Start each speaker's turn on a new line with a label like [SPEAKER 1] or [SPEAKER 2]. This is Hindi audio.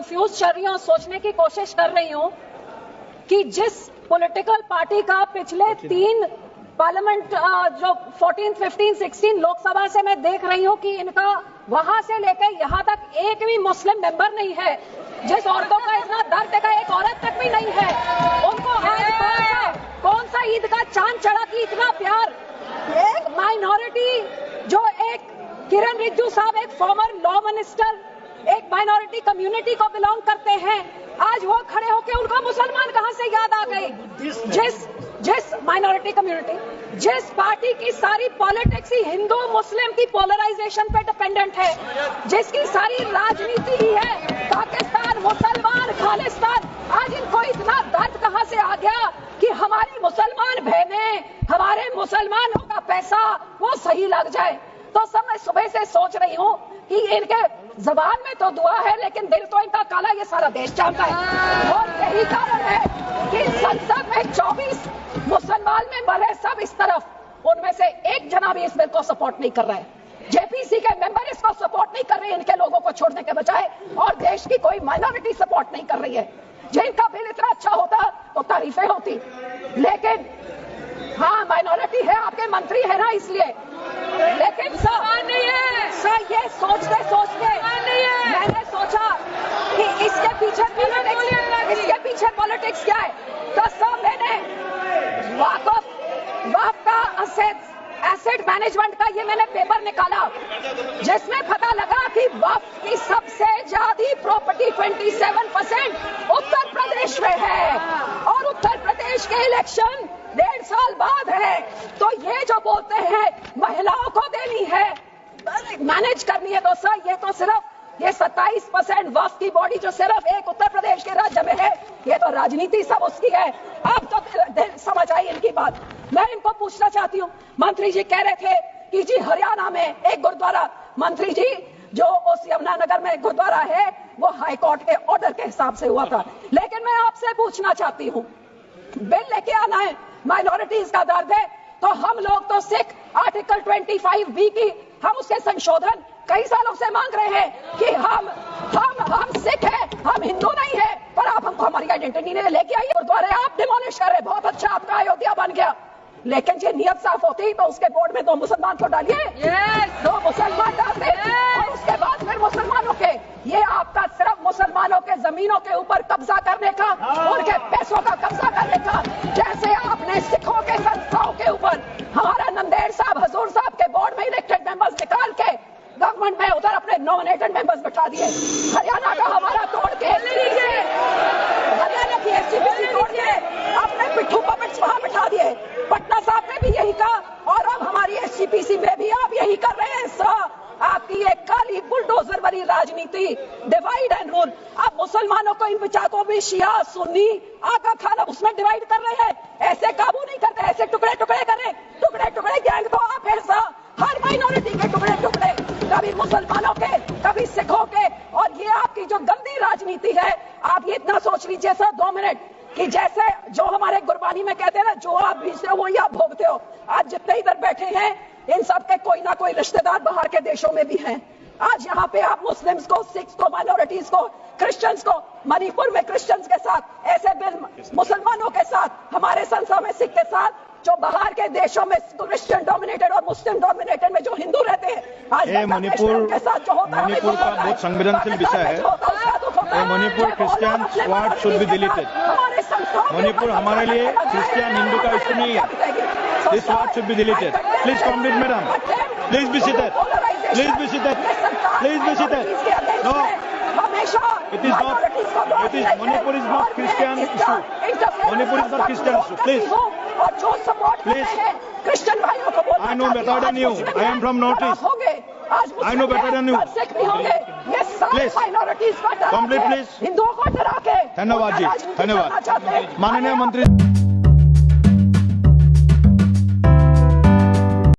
[SPEAKER 1] कंफ्यूज चल रही हूँ, सोचने की कोशिश कर रही हूँ कि जिस पॉलिटिकल पार्टी का पिछले 3 पार्लियामेंट जो 14, 15, 16 लोकसभा से मैं देख रही हूँ कि इनका वहां से लेकर यहाँ तक एक भी मुस्लिम मेंबर नहीं है, जिस औरतों का इतना दर्द का एक औरत तक भी नहीं है, उनको आज कौन सा ईद का चांद चढ़ा कि इतना प्यार। एक माइनॉरिटी जो एक किरण रिजिजू साहब एक फॉर्मर लॉ मिनिस्टर एक माइनॉरिटी कम्युनिटी को बिलोंग करते हैं, आज वो खड़े होकर उनका मुसलमान कहां से याद आ गई। जिस माइनॉरिटी कम्युनिटी जिस पार्टी की सारी पॉलिटिक्स ही हिंदू मुस्लिम की पोलराइजेशन पे डिपेंडेंट है, जिसकी सारी राजनीति ही है पाकिस्तान मुसलमान खालिस्तान, आज इनको इतना दर्द कहां से आ गया कि हमारी मुसलमान बहनें हमारे मुसलमानों का पैसा वो सही लग जाए। तो सब मैं सुबह से सोच रही हूँ कि इनके जबान में तो दुआ है लेकिन दिल तो इनका काला, ये सारा देश जानता है। और यही कारण है कि संसद में 24 मुसलमान मेंबर है, सब इस तरफ, उनमें से एक जना भी इस बिल को सपोर्ट नहीं कर रहा है। जेपीसी के मेंबर इसको सपोर्ट नहीं कर रहे, इनके लोगों को छोड़ने के बजाय, और देश की कोई माइनॉरिटी सपोर्ट नहीं कर रही है। जिनका बिल इतना अच्छा होता तो तारीफें होती, लेकिन हाँ माइनॉरिटी है, आपके मंत्री है ना इसलिए, लेकिन सर ये सोचते सोचते मैंने सोचा कि इसके पीछे पॉलिटिक्स क्या है। तो सब मैंने वक्फ का एसेट मैनेजमेंट का ये मैंने पेपर निकाला, जिसमें पता लगा कि वक्फ की सबसे ज्यादा प्रॉपर्टी 27% उत्तर प्रदेश में है, और उत्तर प्रदेश के इलेक्शन 1.5 साल बाद है। तो ये जो बोलते हैं महिलाओं को देनी है, मैनेज करनी है, तो सर ये तो सिर्फ ये 27% वक्फ की बॉडी जो सिर्फ एक उत्तर प्रदेश के राज्य में है, ये तो राजनीति सब उसकी है। अब तो समझ आई इनकी बात। मैं इनको पूछना चाहती हूँ, मंत्री जी कह रहे थे कि जी हरियाणा में एक गुरुद्वारा, मंत्री जी जो उस यमुनानगर में गुरुद्वारा है वो हाई कोर्ट के ऑर्डर के हिसाब से हुआ था, लेकिन मैं आपसे पूछना चाहती हूँ, बिल लेके आना है, माइनॉरिटीज का दर्द है, तो हम लोग तो सिख आर्टिकल 25B की हम उसके संशोधन कई सालों से मांग रहे हैं कि हम सिख हैं, हम हिंदू नहीं है, पर आप हमको हमारी आइडेंटिटी नहीं लेके आइए, गुरुद्वारे आप डिमोलिश कर रहे, बहुत अच्छा आपका अयोध्या बन गया, लेकिन ये नियत साफ होती तो उसके बोर्ड में 2 मुसलमान को डालिए, 2 मुसलमान डालते, और उसके बाद फिर मुसलमानों के, ये आपका सिर्फ मुसलमानों के जमीनों के ऊपर कब्जा करने का, उनके पैसों का कब्जा करने का, जैसे आपने सिखों के संस्थाओं के ऊपर हमारा नंदेड़ साहब हजूर साहब के बोर्ड में इलेक्टेड मेंबर्स निकाल के गवर्नमेंट में उधर अपने नॉमिनेटेड मेंबर्स बैठा दिए, हरियाणा का हमारा तोड़ के हरियाणा की एसजीपीसी तोड़ के अपने पिट्ठू पपेट्स वहां बैठा दिए, पटना साहब ने भी यही कहा, और अब हमारी एसजीपीसी में भी आप यही कर रहे हैं। सर आपकी एक काली बुलडोजर वाली राजनीति, डिवाइड एंड रूल, आप मुसलमानों को इन विचारों में शिया सुन्नी आका खाना उसमें डिवाइड कर रहे हैं, ऐसे काबू नहीं करते, ऐसे टुकड़े टुकड़े कर रहे, टुकड़े गैंग तो आप है सर, हर माइनॉरिटी के टुकड़े, कभी मुसलमानों के कभी सिखों के, और ये आपकी जो गंदी राजनीति है, आप ये इतना सोच लीजिए सर 2 मिनट कि जैसे जो हमारे गुरबानी में कहते हैं ना, जो आप बीजते हो वही आप भोगते हो। आज जितने इधर बैठे हैं इन सब के कोई ना कोई रिश्तेदार बाहर के देशों में भी हैं। आज यहाँ पे आप मुस्लिम्स को, सिख्स को, माइनॉरिटीज को, क्रिश्चियंस को, मणिपुर में क्रिश्चियंस के साथ ऐसे बिल मुसलमानों के साथ, हमारे संस्था में सिख के साथ, जो बाहर के देशों में क्रिश्चियन डोमिनेटेड और मुस्लिम डोमिनेटेड में जो हिंदू रहते हैं, आज
[SPEAKER 2] मणिपुर
[SPEAKER 1] के साथ जो होता है,
[SPEAKER 2] मणिपुर का बहुत संवेदनशील विषय है। Manipur Christian word should be deleted. Manipur हमारे लिए क्रिश्चियन हिंदू का इश्यू नहीं है। This word should be deleted. Please complete madam, please be seated, please be seated, please be seated. No, it is not, Manipur is not Christian issue. Manipur is not Christian issue. Please, please.
[SPEAKER 1] Christian भाइयों को बोलना,
[SPEAKER 2] I know better than you. I am from Northeast. I know better than you. Please, complete please.
[SPEAKER 1] हिंदुओं को डरा के
[SPEAKER 2] धन्यवाद जी, धन्यवाद। माननीय मंत्री